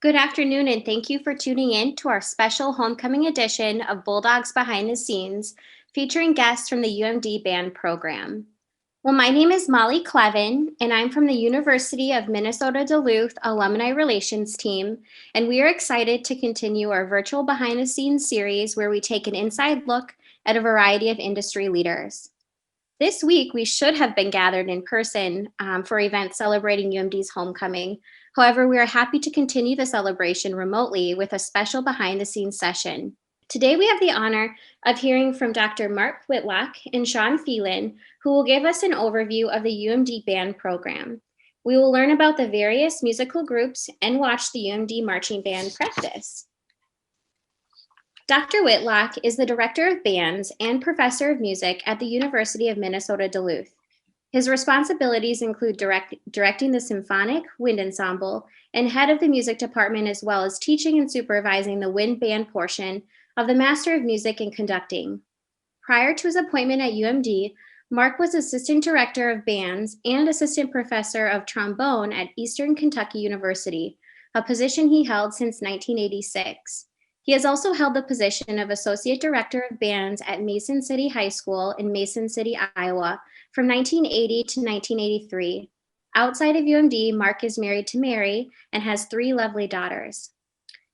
Good afternoon, and thank you for tuning in to our special homecoming edition of Bulldogs Behind the Scenes, featuring guests from the UMD Band program. Well, my name is Molly Clevin, and I'm from the University of Minnesota Duluth Alumni Relations team, and we are excited to continue our virtual behind the scenes series where we take an inside look at a variety of industry leaders. This week, we should have been gathered in person for events celebrating UMD's homecoming. However, we are happy to continue the celebration remotely with a special behind the scenes session. Today, we have the honor of hearing from Dr. Mark Whitlock and Sean Phelan, who will give us an overview of the UMD Band program. We will learn about the various musical groups and watch the UMD Marching Band practice. Dr. Whitlock is the Director of Bands and Professor of Music at the University of Minnesota Duluth. His responsibilities include directing the Symphonic Wind Ensemble and head of the music department, as well as teaching and supervising the wind band portion of the Master of Music and Conducting. Prior to his appointment at UMD, Mark was Assistant Director of Bands and Assistant Professor of Trombone at Eastern Kentucky University, a position he held since 1986. He has also held the position of Associate Director of Bands at Mason City High School in Mason City, Iowa, from 1980 to 1983. Outside of UMD, Mark is married to Mary and has 3 lovely daughters.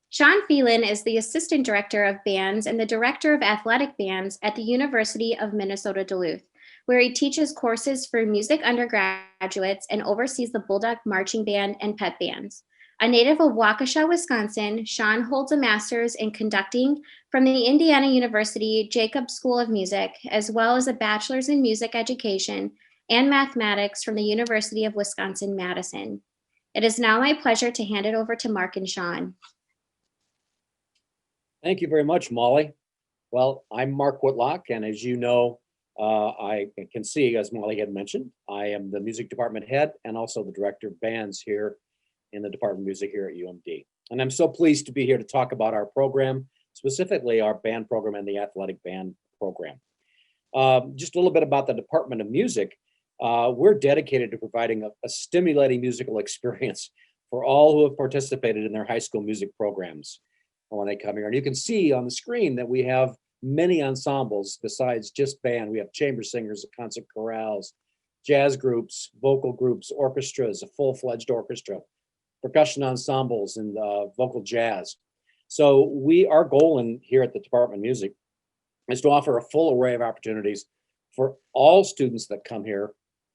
Sean Phelan is the Assistant Director of Bands and the Director of Athletic Bands at the University of Minnesota Duluth, where he teaches courses for music undergraduates and oversees the Bulldog Marching Band and Pep Bands. A native of Waukesha, Wisconsin, Sean holds a master's in conducting from the Indiana University Jacobs School of Music, as well as a bachelor's in music education and mathematics from the University of Wisconsin-Madison. It is now my pleasure to hand it over to Mark and Sean. Thank you very much, Molly. Well, I'm Mark Whitlock, and as you know, I can see, as Molly had mentioned, I am the music department head and also the director of bands here in the Department of Music here at UMD. And I'm so pleased to be here to talk about our program, specifically our band program and the athletic band program. Just a little bit about the Department of Music. We're dedicated to providing a stimulating musical experience for all who have participated in their high school music programs when they come here. And you can see on the screen that we have many ensembles besides just band. We have chamber singers, concert chorales, jazz groups, vocal groups, orchestras, a full-fledged orchestra, percussion ensembles, and vocal jazz. So our goal here at the Department of Music is to offer a full array of opportunities for all students that come here,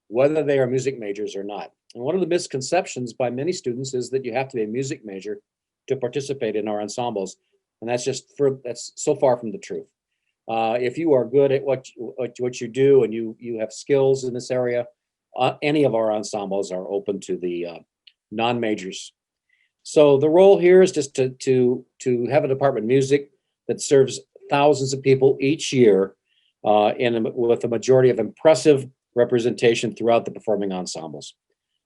whether they are music majors or not. And one of the misconceptions by many students is that you have to be a music major to participate in our ensembles. And that's so far from the truth. If you are good at what you do and you have skills in this area, any of our ensembles are open to the non-majors. So the role here is just to have a Department of Music that serves thousands of people each year, with a majority of impressive representation throughout the performing ensembles.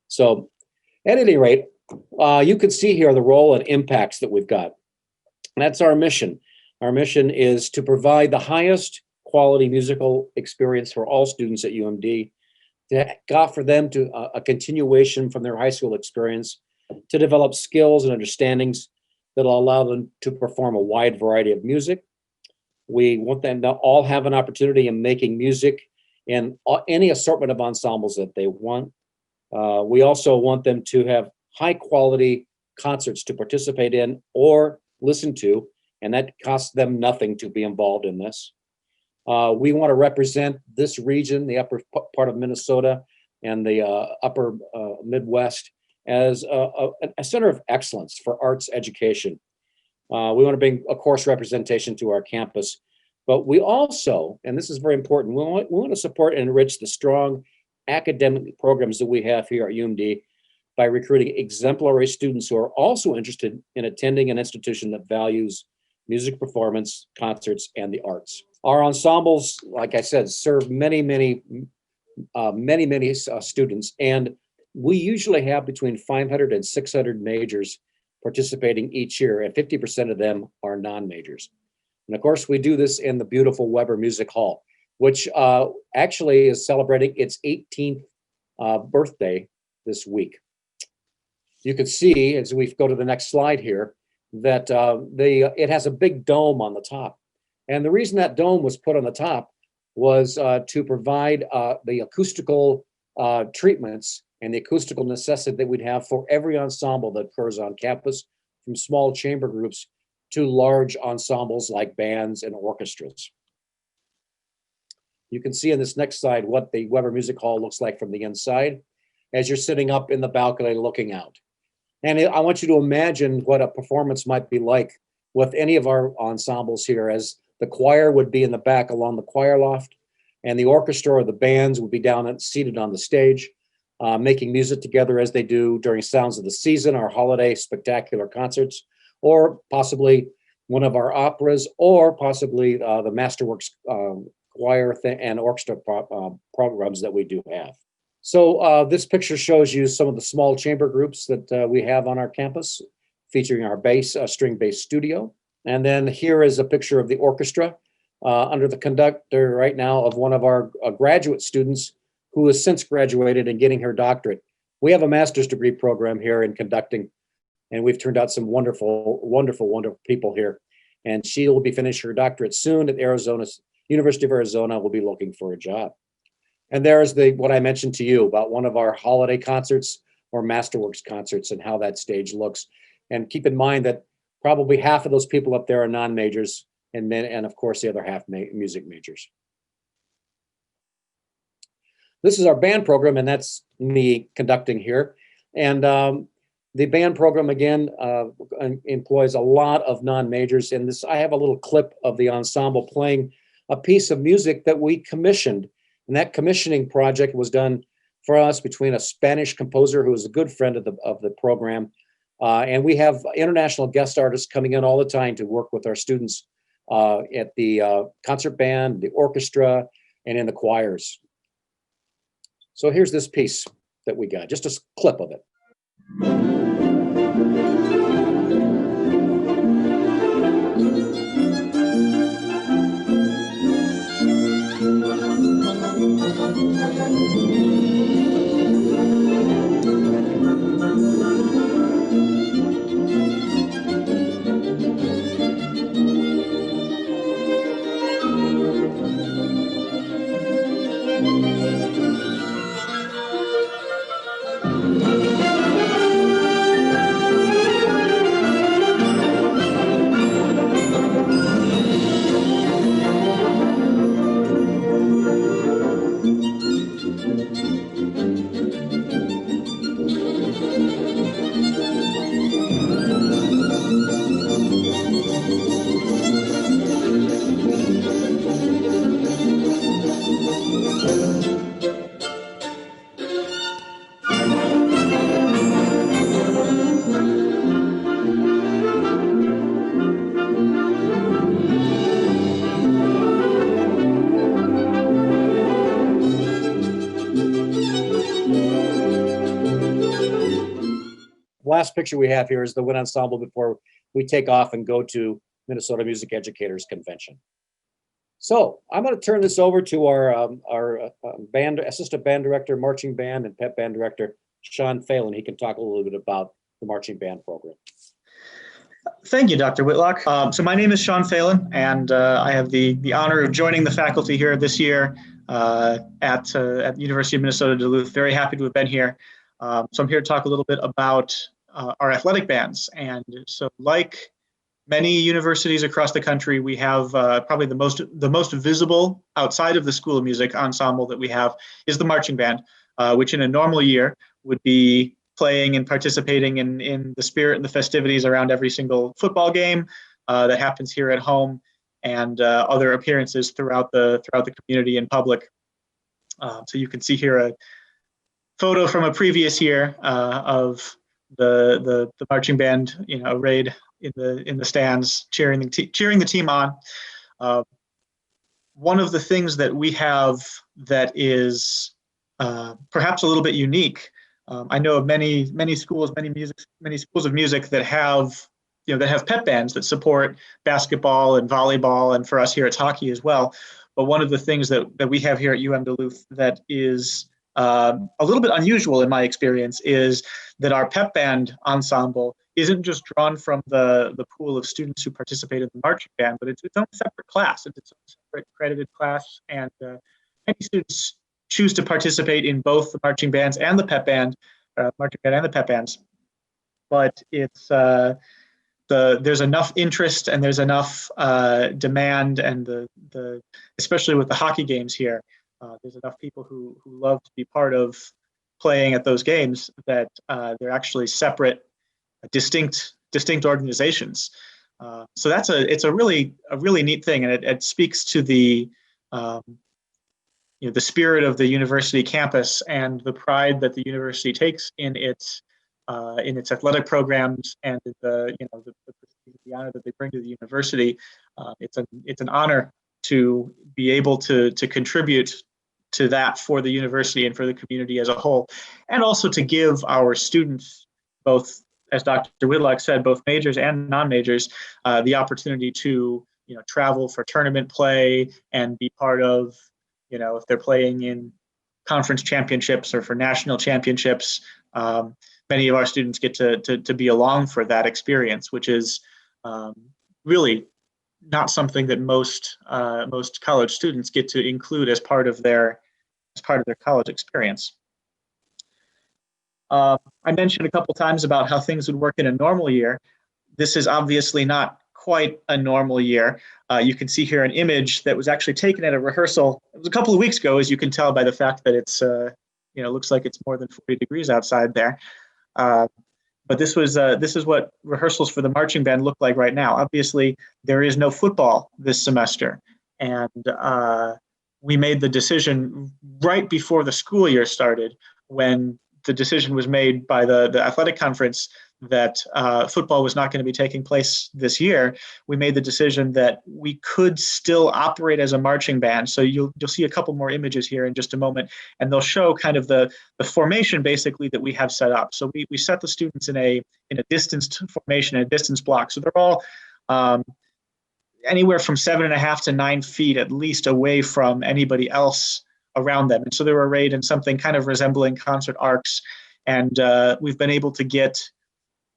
So at any rate, you can see here the role and impacts that we've got. And that's our mission. Our mission is to provide the highest quality musical experience for all students at UMD, to offer them a continuation from their high school experience, to develop skills and understandings that will allow them to perform a wide variety of music. We want them to all have an opportunity in making music in any assortment of ensembles that they want. We also want them to have high quality concerts to participate in or listen to, and that costs them nothing to be involved in this. We want to represent this region, the upper part of Minnesota and the upper Midwest, as a center of excellence for arts education. We want to bring, of course, representation to our campus, but we also, and this is very important, we want to support and enrich the strong academic programs that we have here at UMD by recruiting exemplary students who are also interested in attending an institution that values music performance, concerts, and the arts. Our ensembles, like I said, serve many students, and we usually have between 500 and 600 majors participating each year, and 50% of them are non-majors. And of course, we do this in the beautiful Weber Music Hall, which actually is celebrating its 18th birthday this week. you can see as we go to the next slide here that it has a big dome on the top. And the reason that dome was put on the top was to provide the acoustical treatments and the acoustical necessity that we'd have for every ensemble that occurs on campus, from small chamber groups to large ensembles like bands and orchestras. You can see in this next slide what the Weber Music Hall looks like from the inside as you're sitting up in the balcony looking out. And I want you to imagine what a performance might be like with any of our ensembles here, as the choir would be in the back along the choir loft, and the orchestra or the bands would be down and seated on the stage, making music together as they do during Sounds of the Season, our holiday spectacular concerts, or possibly one of our operas, or possibly the Masterworks choir and orchestra programs that we do have. So this picture shows you some of the small chamber groups that we have on our campus, featuring our string bass studio. And then here is a picture of the orchestra under the conductor right now of one of our graduate students who has since graduated and getting her doctorate. We have a master's degree program here in conducting, and we've turned out some wonderful, wonderful, wonderful people here. And she will be finishing her doctorate soon at University of Arizona. Will be looking for a job. And there's what I mentioned to you about one of our holiday concerts or Masterworks concerts and how that stage looks. And keep in mind that probably half of those people up there are non-majors, and of course the other half music majors. This is our band program, and that's me conducting here. And the band program, again, employs a lot of non-majors. And I have a little clip of the ensemble playing a piece of music that we commissioned. And that commissioning project was done for us between a Spanish composer who is a good friend of the program. And we have international guest artists coming in all the time to work with our students at the concert band, the orchestra, and in the choirs. So here's this piece that we got, just a clip of it. Last picture we have here is the wind ensemble before we take off and go to Minnesota Music Educators Convention. So I'm going to turn this over to our assistant band director, marching band, and pep band director, Sean Phelan. He can talk a little bit about the marching band program. Thank you, Dr. Whitlock. So my name is Sean Phelan, and I have the honor of joining the faculty here this year at the University of Minnesota Duluth. Very happy to have been here. So I'm here to talk a little bit about our athletic bands. And so, like many universities across the country, we have probably the most visible outside of the School of Music ensemble that we have is the marching band, which in a normal year would be playing and participating in the spirit and the festivities around every single football game that happens here at home, and other appearances throughout the community and public. So you can see here a photo from a previous year of the marching band, arrayed in the stands, cheering the team on. One of the things that we have that is perhaps a little bit unique. I know of many schools of music that have pep bands that support basketball and volleyball, and for us here it's hockey as well. But one of the things that we have here at UM Duluth that is a little bit unusual in my experience is that our pep band ensemble isn't just drawn from the pool of students who participate in the marching band, but it's its own separate class. It's its own separate accredited class, and many students choose to participate in both the marching bands and the pep band, marching band and the pep bands. But it's there's enough interest and there's enough demand, and especially with the hockey games here, there's enough people who love to be part of playing at those games that they're actually separate, distinct organizations. So it's a really neat thing, and it speaks to the the spirit of the university campus and the pride that the university takes in its athletic programs and the honor that they bring to the university. It's an honor to be able to contribute to that for the university and for the community as a whole, and also to give our students, both, as Dr. Whitlock said, both majors and non-majors, the opportunity to travel for tournament play and be part of, if they're playing in conference championships or for national championships. Many of our students get to be along for that experience, which is really not something that most college students get to include as part of their college experience. I mentioned a couple times about how things would work in a normal year. This is obviously not quite a normal year. You can see here an image that was actually taken at a rehearsal. It was a couple of weeks ago, as you can tell by the fact that it's looks like it's more than 40 degrees outside there. But this is what rehearsals for the marching band look like right now. Obviously, there is no football this semester, and we made the decision right before the school year started, when the decision was made by the athletic conference that football was not going to be taking place this year. We made the decision that we could still operate as a marching band. So you'll see a couple more images here in just a moment, and they'll show kind of the formation basically that we have set up. So we set the students in a distanced formation, a distance block. So they're all anywhere from 7.5 to 9 feet at least away from anybody else around them. And so they were arrayed in something kind of resembling concert arcs. And we've been able to get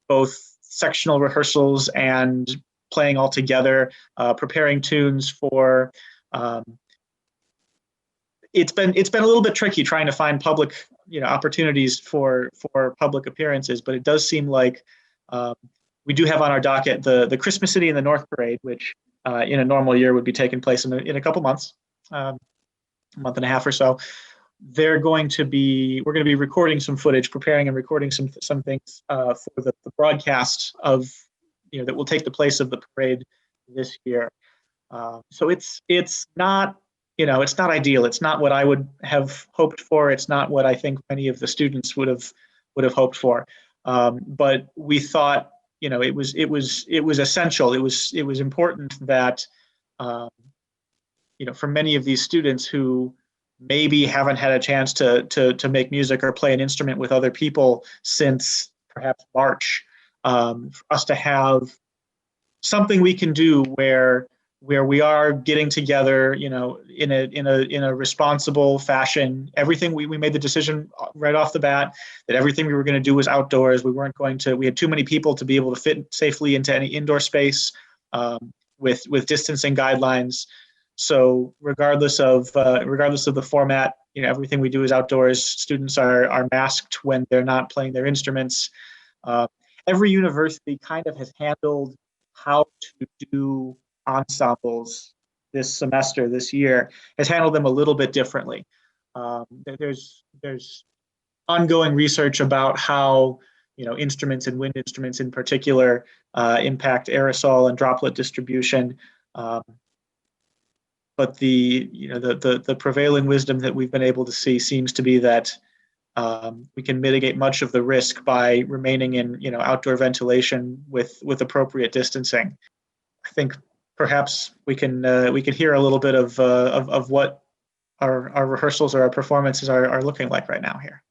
both sectional rehearsals and playing all together, preparing tunes for. It's been a little bit tricky trying to find public opportunities for public appearances, but it does seem like we do have on our docket the Christmas City in the North Parade, which in a normal year would be taking place in a couple months, a month and a half or so. We're going to be recording some footage, preparing and recording some things for the broadcast of that will take the place of the parade this year. So it's not it's not ideal. It's not what I would have hoped for. It's not what I think many of the students would have hoped for. But we thought it was essential. It was important that for many of these students who maybe haven't had a chance to make music or play an instrument with other people since perhaps March, for us to have something we can do where we are getting together, in a responsible fashion. Everything we made the decision right off the bat that everything we were going to do was outdoors. We had too many people to be able to fit safely into any indoor space with distancing guidelines. So regardless of the format, everything we do is outdoors. Students are masked when they're not playing their instruments. Every university kind of has handled how to do ensembles this year, has handled them a little bit differently. There's ongoing research about how instruments and wind instruments in particular impact aerosol and droplet distribution. But the prevailing wisdom that we've been able to see seems to be that we can mitigate much of the risk by remaining in outdoor ventilation with appropriate distancing. I think perhaps we can hear a little bit of what our rehearsals or our performances are looking like right now here.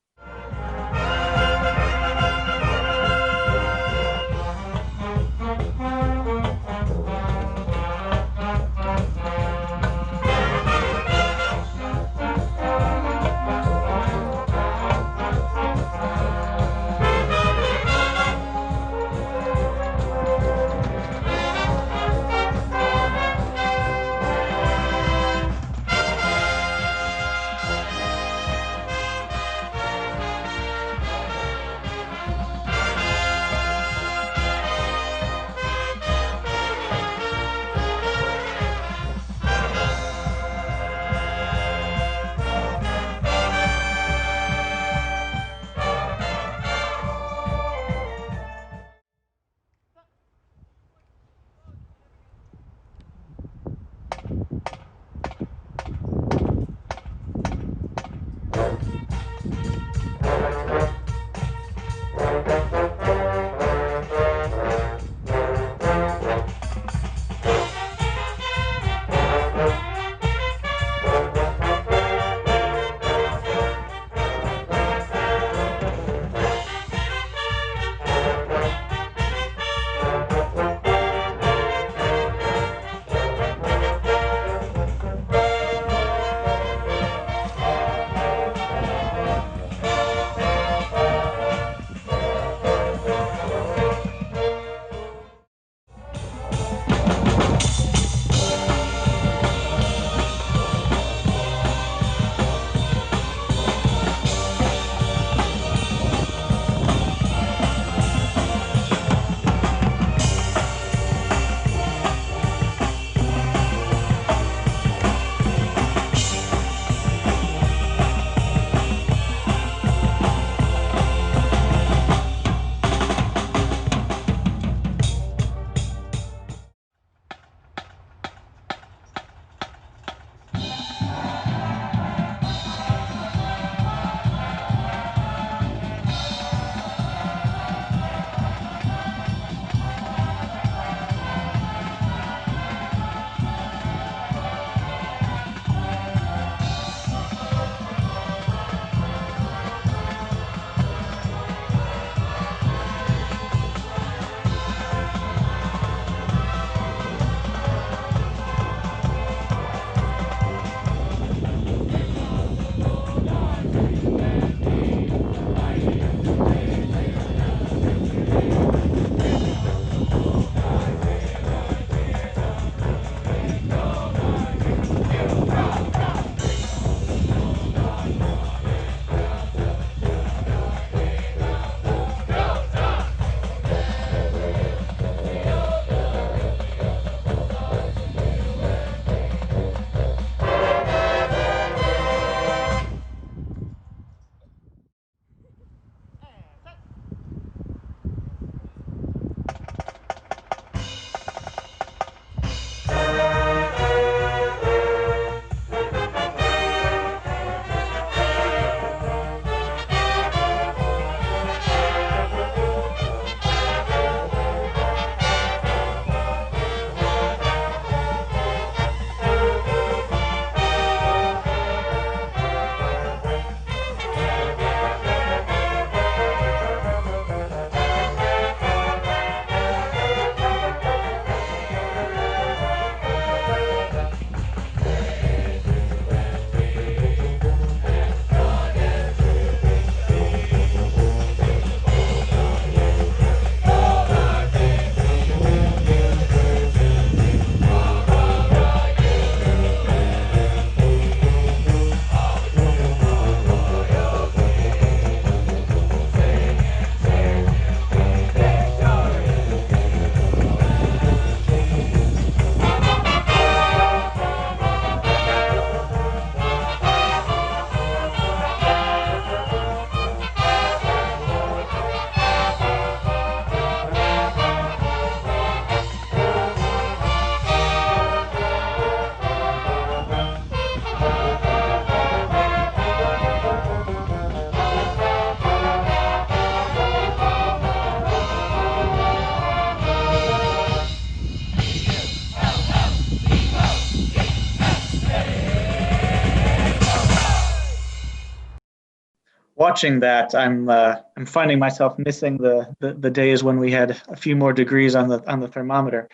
watching that, I'm finding myself missing the days when we had a few more degrees on the thermometer.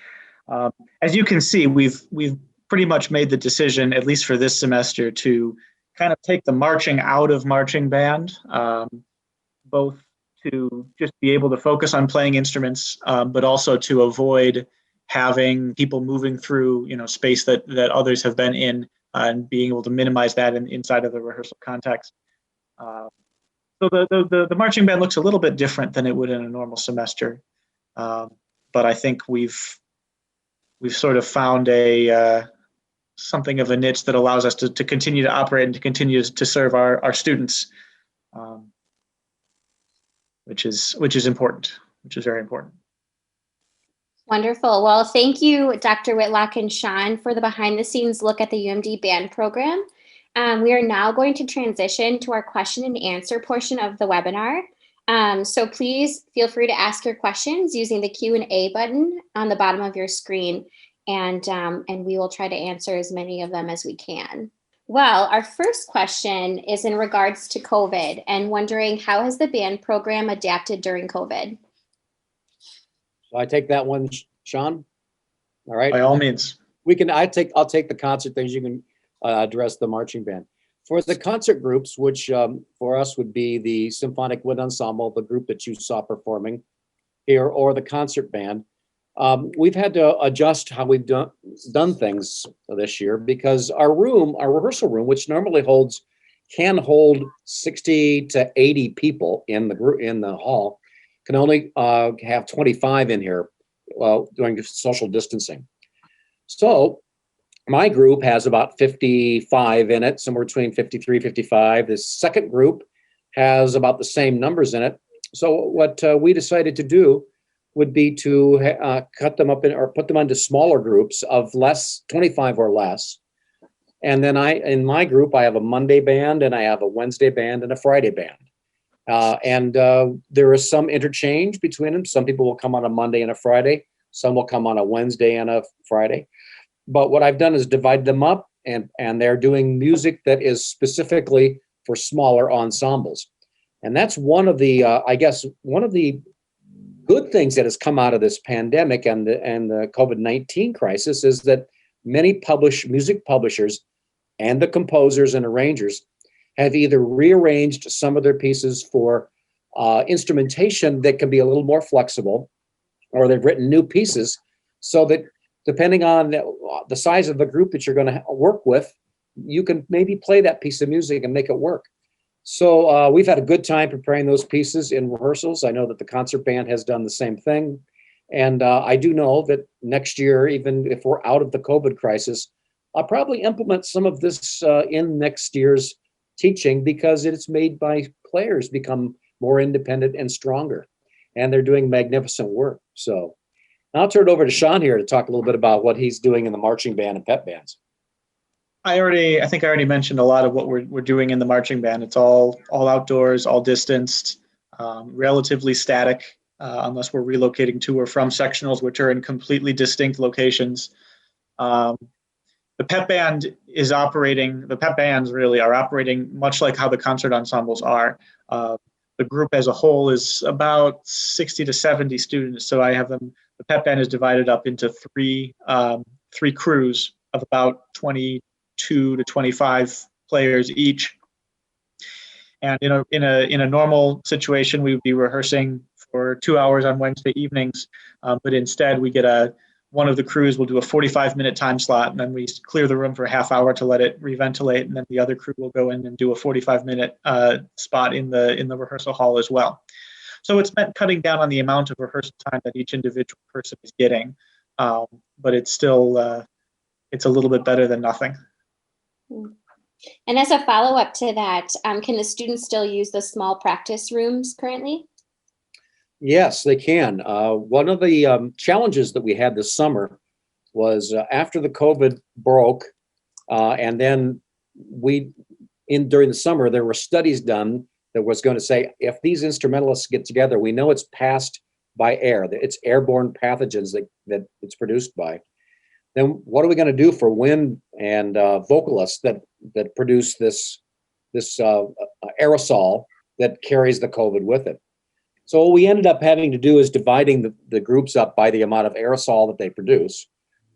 As you can see, we've pretty much made the decision, at least for this semester, to kind of take the marching out of marching band, both to just be able to focus on playing instruments, but also to avoid having people moving through, space that others have been in, and being able to minimize that inside of the rehearsal context. So the marching band looks a little bit different than it would in a normal semester, but I think we've sort of found something of a niche that allows us to continue to operate and to continue to serve our students, which is important, which is very important. Wonderful. Well, thank you, Dr. Whitlock and Sean, for the behind the scenes look at the UMD Band program. We are now going to transition to our question and answer portion of the webinar. So please feel free to ask your questions using the Q&A button on the bottom of your screen, and we will try to answer as many of them as we can. Well, our first question is in regards to COVID and wondering, how has the band program adapted during COVID? So I take that one, Sean. All right. By all means. I'll take the concert things. You can address the marching band. For the concert groups, which for us would be the Symphonic Wind Ensemble, the group that you saw performing here, or the concert band, we've had to adjust how we've done things this year, because our rehearsal room, which normally can hold 60 to 80 people in the hall, can only have 25 in here doing social distancing. So my group has about 55 in it, somewhere between 53, 55. The second group has about the same numbers in it. So what we decided to do would be to cut them up or put them into smaller groups of 25 or less. And then in my group, I have a Monday band, and I have a Wednesday band, and a Friday band. There is some interchange between them. Some people will come on a Monday and a Friday. Some will come on a Wednesday and a Friday. But what I've done is divide them up, and they're doing music that is specifically for smaller ensembles. And that's one of the, one of the good things that has come out of this pandemic and the COVID-19 crisis is that many music publishers and the composers and arrangers have either rearranged some of their pieces for instrumentation that can be a little more flexible, or they've written new pieces so that depending on the size of the group that you're going to work with, you can maybe play that piece of music and make it work. So we've had a good time preparing those pieces in rehearsals. I know that the concert band has done the same thing. And I do know that next year, even if we're out of the COVID crisis, I'll probably implement some of this in next year's teaching, because it's made my players become more independent and stronger. And they're doing magnificent work. So I'll turn it over to Sean here to talk a little bit about what he's doing in the marching band and pep bands. I think I already mentioned a lot of what we're doing in the marching band. It's all outdoors, all distanced, relatively static, unless we're relocating to or from sectionals, which are in completely distinct locations. The pep bands really are operating much like how the concert ensembles are. The group as a whole is about 60 to 70 students. So the pep band is divided up into three crews of about 22 to 25 players each. And in a normal situation, we would be rehearsing for 2 hours on Wednesday evenings, but instead we get one of the crews will do a 45-minute time slot, and then we clear the room for a half hour to let it reventilate, and then the other crew will go in and do a 45-minute spot in the rehearsal hall as well. So it's meant cutting down on the amount of rehearsal time that each individual person is getting, but it's still it's a little bit better than nothing. And as a follow-up to that, can the students still use the small practice rooms currently? Yes, they can. One of the challenges that we had this summer was after the COVID broke, and then during the summer, there were studies done that was going to say, if these instrumentalists get together, we know it's passed by air, that it's airborne pathogens that it's produced by. Then what are we going to do for wind and vocalists that produce this aerosol that carries the COVID with it. So what we ended up having to do is dividing the groups up by the amount of aerosol that they produce,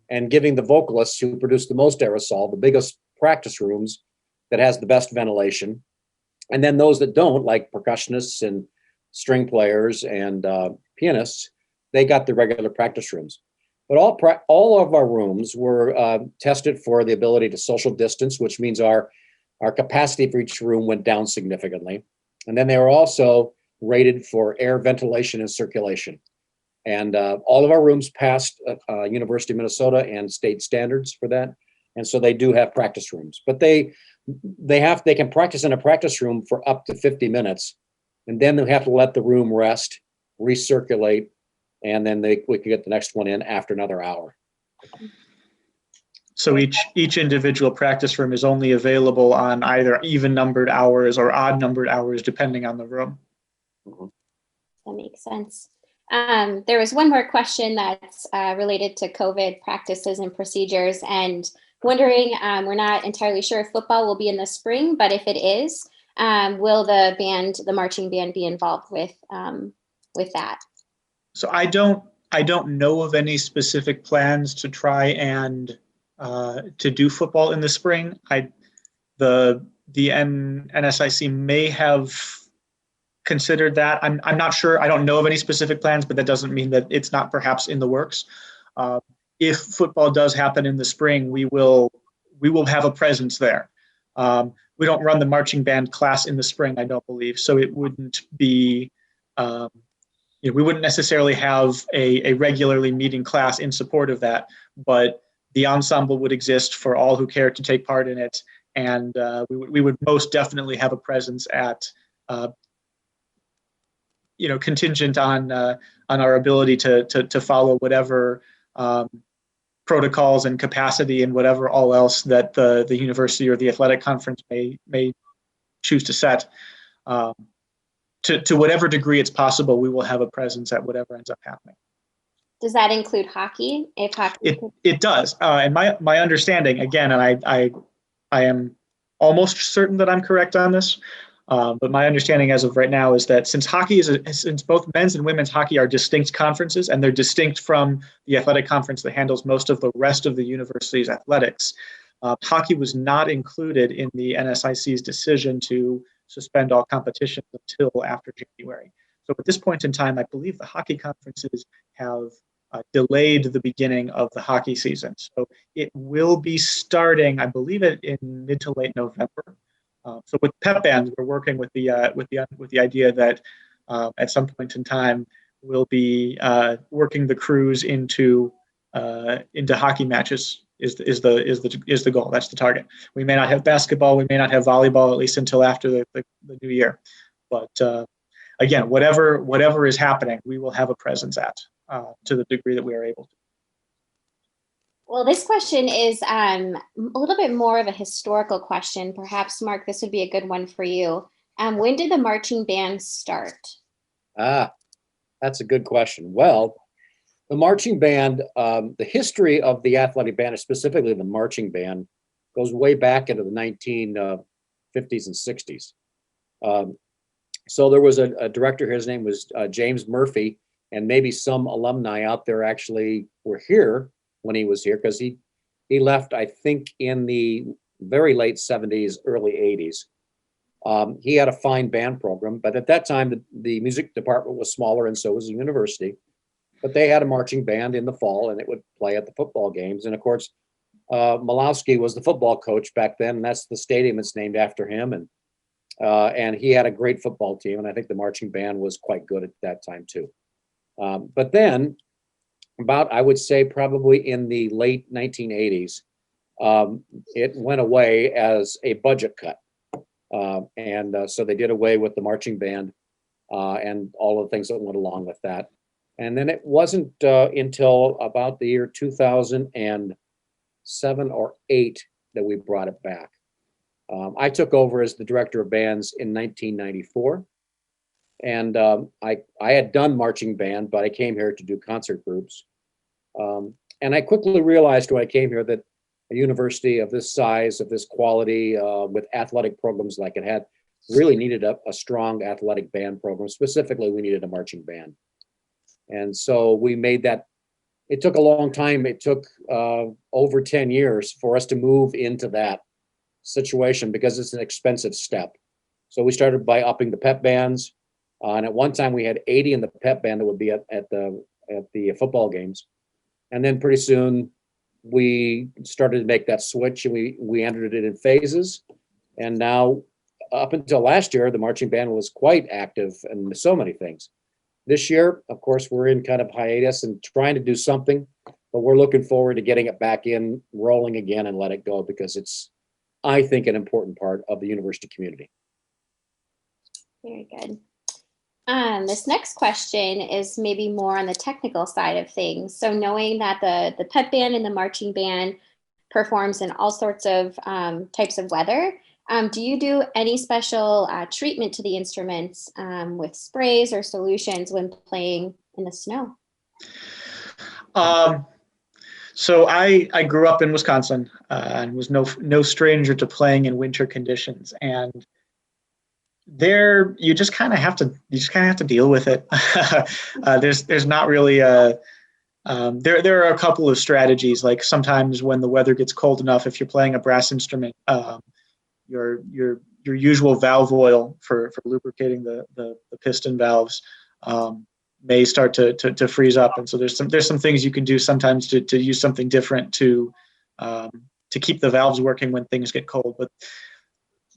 and giving the vocalists who produce the most aerosol the biggest practice rooms that has the best ventilation. And then those that don't, like percussionists and string players and pianists, they got the regular practice rooms. But all of our rooms were tested for the ability to social distance, which means our capacity for each room went down significantly. And then they were also rated for air ventilation and circulation. And all of our rooms passed University of Minnesota and state standards for that. And so they do have practice rooms, but they can practice in a practice room for up to 50 minutes. And then they have to let the room rest, recirculate, and then we can get the next one in after another hour. So each individual practice room is only available on either even numbered hours or odd numbered hours, depending on the room. That makes sense. There was one more question that's related to COVID practices and procedures, and wondering, we're not entirely sure if football will be in the spring, but if it is, will the marching band be involved with that? So I don't know of any specific plans to try and to do football in the spring. The NSIC may have considered that. I'm not sure. I don't know of any specific plans, but that doesn't mean that it's not perhaps in the works. If football does happen in the spring, we will have a presence there. We don't run the marching band class in the spring, I don't believe, so it wouldn't be. We wouldn't necessarily have a regularly meeting class in support of that, but the ensemble would exist for all who care to take part in it, and we would most definitely have a presence at. Contingent on our ability to follow whatever protocols and capacity and whatever all else that the university or the athletic conference may choose to set. To whatever degree it's possible, we will have a presence at whatever ends up happening. Does that include hockey? If hockey, it does, and my understanding, again, and I am almost certain that I'm correct on this. But my understanding as of right now is that since since both men's and women's hockey are distinct conferences, and they're distinct from the athletic conference that handles most of the rest of the university's athletics, hockey was not included in the NSIC's decision to suspend all competitions until after January. So at this point in time, I believe the hockey conferences have delayed the beginning of the hockey season. So it will be starting, I believe, in mid to late November. So with Pep Bands, we're working with the idea that at some point in time we'll be working the crews into hockey matches is the goal. That's the target. We may not have basketball, we may not have volleyball, at least until after the new year. But again, whatever is happening, we will have a presence at to the degree that we are able to. Well, this question is a little bit more of a historical question. Perhaps, Mark, this would be a good one for you. When did the marching band start? That's a good question. Well, the marching band, the history of the athletic band, specifically the marching band, goes way back into the 1950s and 60s. So there was a director, his name was James Murphy, and maybe some alumni out there actually were here when he was here, because he left, I think, in the very late 70s, early 80s. He had a fine band program, but at that time, the music department was smaller, and so was the university. But they had a marching band in the fall, and it would play at the football games. And of course, Malowski was the football coach back then, and that's the stadium that's named after him. And he had a great football team, and I think the marching band was quite good at that time too. But then, I would say probably in the late 1980s, it went away as a budget cut. So they did away with the marching band and all of the things that went along with that. And then it wasn't until about the year 2007 or 8 that we brought it back. I took over as the director of bands in 1994. And I had done marching band, but I came here to do concert groups. And I quickly realized when I came here that a university of this size, of this quality, with athletic programs like it had, really needed a strong athletic band program. Specifically, we needed a marching band. And so we made that. It took a long time. It took over 10 years for us to move into that situation because it's an expensive step. So we started by upping the pep bands. And at one time we had 80 in the pep band that would be at the football games. And then pretty soon we started to make that switch, and we entered it in phases. And now up until last year, the marching band was quite active in so many things. This year, of course, we're in kind of hiatus and trying to do something, but we're looking forward to getting it back in, rolling again, and let it go, because it's, I think, an important part of the university community. Very good. This next question is maybe more on the technical side of things. So knowing that the pep band and the marching band performs in all sorts of types of weather, do you do any special treatment to the instruments with sprays or solutions when playing in the snow? So I grew up in Wisconsin and was no stranger to playing in winter conditions. And there, you just kind of have to deal with it. There's not really there are a couple of strategies. Like sometimes when the weather gets cold enough, if you're playing a brass instrument, your usual valve oil for lubricating the piston valves may start to freeze up, and so there's some things you can do sometimes to use something different to keep the valves working when things get cold. But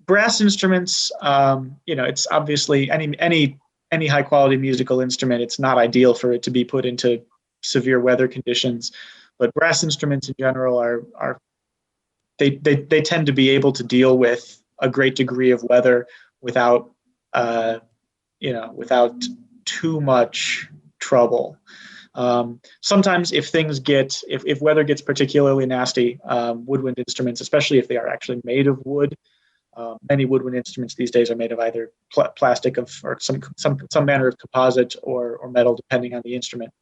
brass instruments, it's obviously any high quality musical instrument. It's not ideal for it to be put into severe weather conditions, but brass instruments in general they tend to be able to deal with a great degree of weather without too much trouble. Sometimes if weather gets particularly nasty, woodwind instruments, especially if they are actually made of wood, many woodwind instruments these days are made of either plastic or some manner of composite or metal, depending on the instrument.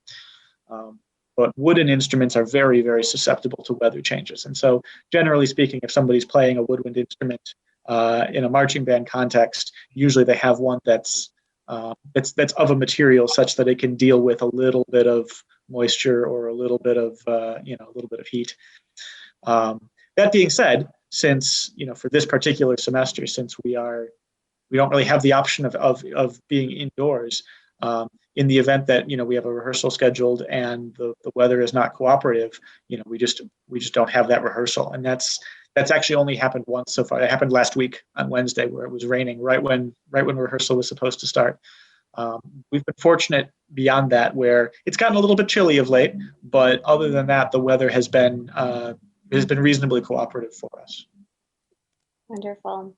But wooden instruments are very, very susceptible to weather changes. And so generally speaking, if somebody's playing a woodwind instrument in a marching band context, usually they have one that's of a material such that it can deal with a little bit of moisture or a little bit of heat. That being said, since for this particular semester, since we don't really have the option of being indoors, in the event that we have a rehearsal scheduled and the weather is not cooperative, we just don't have that rehearsal. And that's actually only happened once so far. It happened last week on Wednesday, where it was raining right when rehearsal was supposed to start. We've been fortunate beyond that, where it's gotten a little bit chilly of late, but other than that, the weather has been reasonably cooperative for us. Wonderful.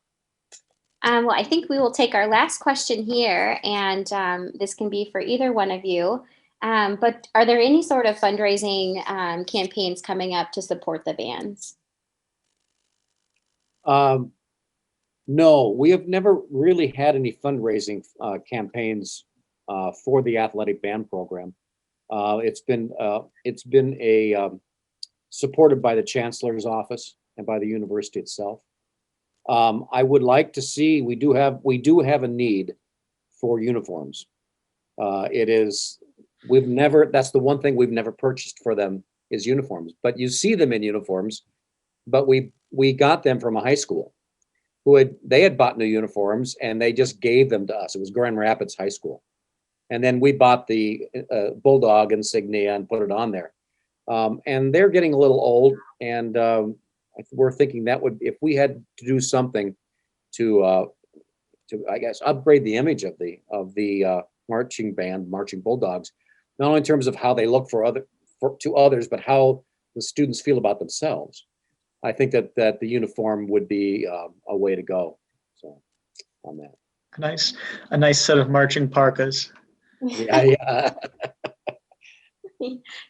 Well, I think we will take our last question here, and this can be for either one of you. But are there any sort of fundraising campaigns coming up to support the bands? No, we have never really had any fundraising campaigns for the athletic band program. It's been supported by the chancellor's office and by the university itself. I would like to see, we do have a need for uniforms. That's the one thing we've never purchased for them is uniforms, but you see them in uniforms. But we got them from a high school they had bought new uniforms, and they just gave them to us. It was Grand Rapids High School. And then we bought the Bulldog insignia and put it on there. And they're getting a little old, and we're thinking that if we had to do something to I guess upgrade the image of the marching band, marching Bulldogs, not only in terms of how they look to others, but how the students feel about themselves. I think that the uniform would be a way to go. So on that. A nice set of marching parkas. Yeah.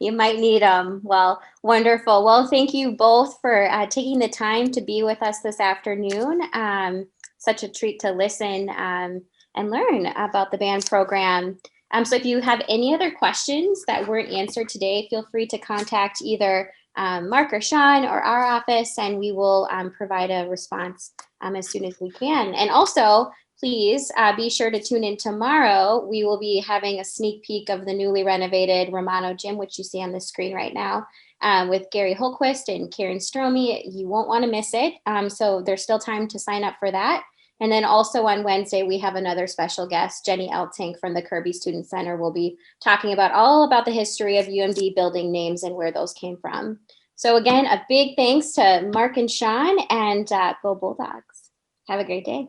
You might need them. Well, wonderful. Well, thank you both for taking the time to be with us this afternoon. Such a treat to listen and learn about the band program. So if you have any other questions that weren't answered today, feel free to contact either Mark or Sean or our office, and we will provide a response as soon as we can. And also, please be sure to tune in tomorrow. We will be having a sneak peek of the newly renovated Romano Gym, which you see on the screen right now, with Gary Holquist and Karen Stromey. You won't want to miss it. So there's still time to sign up for that. And then also on Wednesday, we have another special guest, Jenny Eltink from the Kirby Student Center. Will be talking about all about the history of UMD building names and where those came from. So again, a big thanks to Mark and Sean, and go Bulldogs. Have a great day.